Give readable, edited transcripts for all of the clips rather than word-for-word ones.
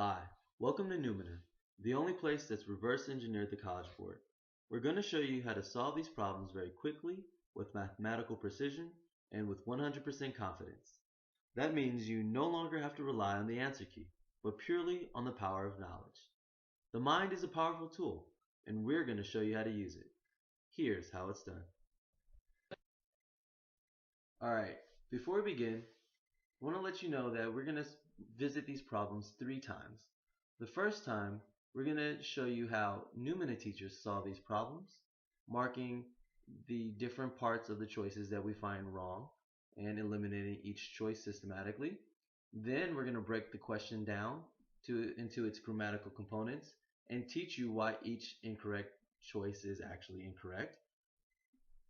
Hi, welcome to Numina, the only place that's reverse engineered the College Board. We're going to show you how to solve these problems very quickly, with mathematical precision, and with 100% confidence. That means you no longer have to rely on the answer key, but purely on the power of knowledge. The mind is a powerful tool, and we're going to show you how to use it. Here's how it's done. Alright, before we begin, I want to let you know that we're going to visit these problems 3 times. The first time, we're going to show you how Numina teachers solve these problems, marking the different parts of the choices that we find wrong and eliminating each choice systematically. Then we're going to break the question down into its grammatical components and teach you why each incorrect choice is actually incorrect.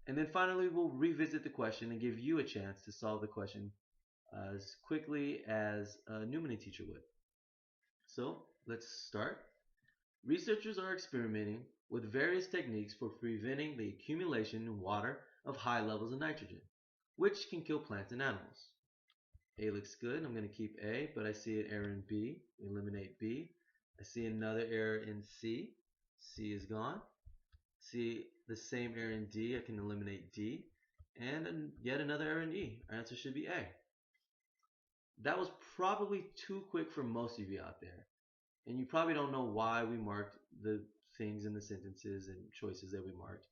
And then finally, we'll revisit the question and give you a chance to solve the question as quickly as a Numina teacher would. So let's start. Researchers are experimenting with various techniques for preventing the accumulation in water of high levels of nitrogen, which can kill plants and animals. A looks good. I'm going to keep A, but I see an error in B. We eliminate B. I see another error in C. C is gone. See the same error in D. I can eliminate D. And yet another error in E. Our answer should be A. That was probably too quick for most of you out there. And you probably don't know why we marked the things in the sentences and choices that we marked.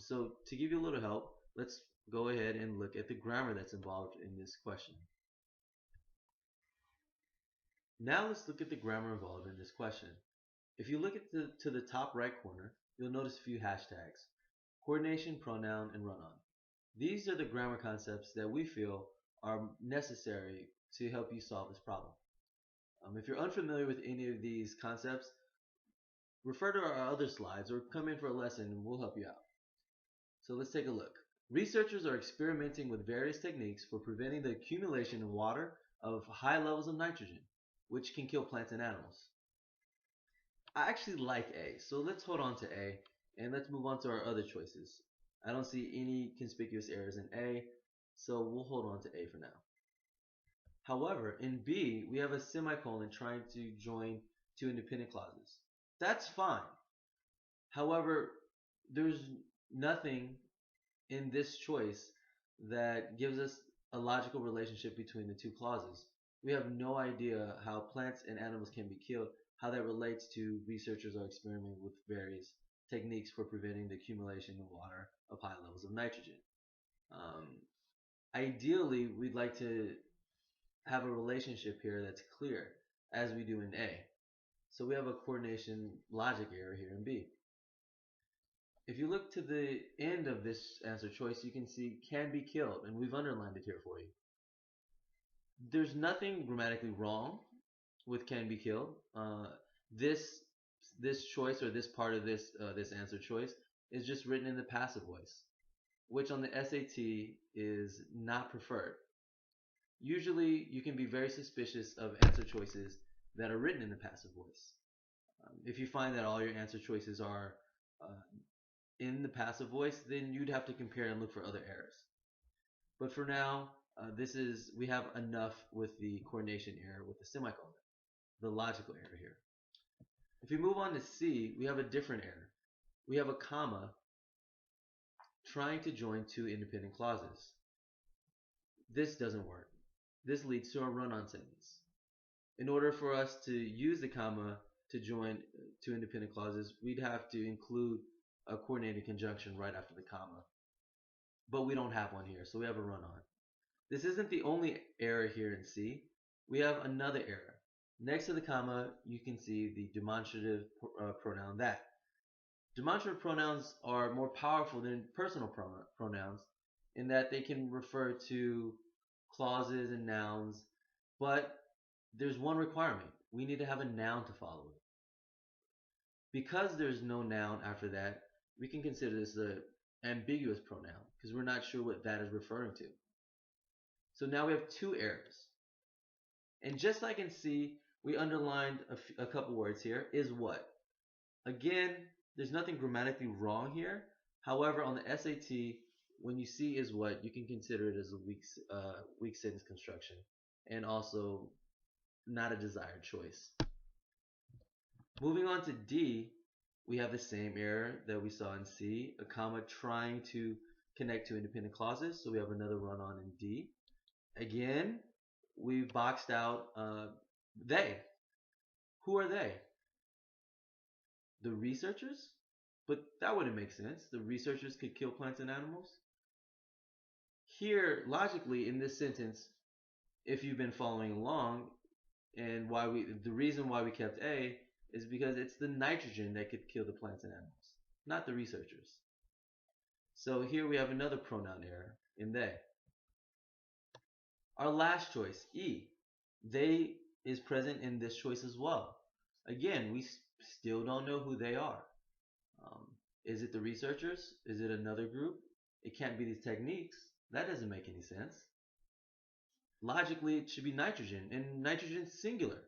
So to give you a little help, let's go ahead and look at the grammar that's involved in this question. Now let's look at the grammar involved in this question. If you look at to the top right corner, you'll notice a few hashtags: coordination, pronoun, and run-on. These are the grammar concepts that we feel are necessary to help you solve this problem. If you're unfamiliar with any of these concepts, refer to our other slides or come in for a lesson and we'll help you out. So let's take a look. Researchers are experimenting with various techniques for preventing the accumulation in water of high levels of nitrogen, which can kill plants and animals. I actually like A, so let's hold on to A and let's move on to our other choices. I don't see any conspicuous errors in A, so we'll hold on to A for now. However, in B, we have a semicolon trying to join two independent clauses. That's fine. However, there's nothing in this choice that gives us a logical relationship between the two clauses. We have no idea how plants and animals can be killed, how that relates to researchers are experimenting with various techniques for preventing the accumulation in water of high levels of nitrogen. Ideally, we'd like to have a relationship here that's clear, as we do in A. So we have a coordination logic error here in B. If you look to the end of this answer choice, you can see can be killed, and we've underlined it here for you. There's nothing grammatically wrong with can be killed. This choice or this part of this answer choice is just written in the passive voice, which on the SAT is not preferred. Usually, you can be very suspicious of answer choices that are written in the passive voice. If you find that all your answer choices are in the passive voice, then you'd have to compare and look for other errors. But for now, we have enough with the coordination error with the semicolon, the logical error here. If we move on to C, we have a different error. We have a comma trying to join two independent clauses. This doesn't work. This leads to a run-on sentence. In order for us to use the comma to join two independent clauses, we'd have to include a coordinated conjunction right after the comma. But we don't have one here, so we have a run-on. This isn't the only error here in C. We have another error. Next to the comma, you can see the demonstrative pronoun that. Demonstrative pronouns are more powerful than personal pronouns in that they can refer to clauses and nouns, but there's one requirement. We need to have a noun to follow it. Because there's no noun after that, we can consider this an ambiguous pronoun because we're not sure what that is referring to. So now we have two errors. And just like in C, we underlined a couple words here. Is what? Again, there's nothing grammatically wrong here. However, on the SAT, when you see is what, you can consider it as a weak sentence construction and also not a desired choice. Moving on to D, we have the same error that we saw in C, a comma trying to connect to independent clauses. So we have another run on in D. Again, we've boxed out they. Who are they? The researchers? But that wouldn't make sense. The researchers could kill plants and animals. Here, logically, in this sentence, if you've been following along, and the reason why we kept A is because it's the nitrogen that could kill the plants and animals, not the researchers. So here we have another pronoun error in they. Our last choice, E. They is present in this choice as well. Again, we still don't know who they are. Um, is it the researchers? Is it another group? It can't be these techniques. That doesn't make any sense. Logically, it should be nitrogen, and nitrogen singular.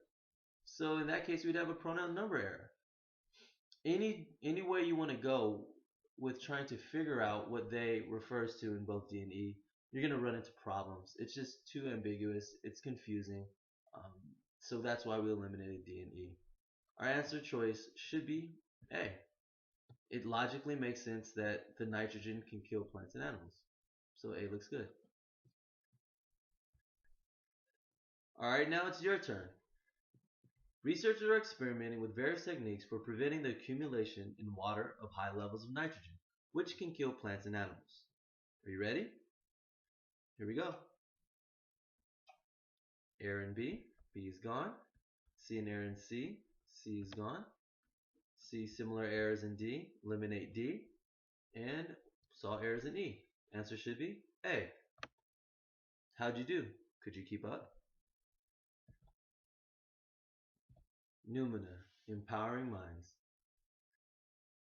So in that case, we'd have a pronoun number error. Any way you want to go with trying to figure out what they refers to in both D and E, you're gonna run into problems. It's just too ambiguous. It's confusing. Um, so that's why we eliminated D and E. Our answer choice should be A. It logically makes sense that the nitrogen can kill plants and animals. So A looks good. Alright, now it's your turn. Researchers are experimenting with various techniques for preventing the accumulation in water of high levels of nitrogen, which can kill plants and animals. Are you ready? Here we go. Error in B. B is gone. See an error in C. C is gone. See similar errors in D. Eliminate D. And saw errors in E. Answer should be A. How'd you do? Could you keep up? Numina, empowering minds.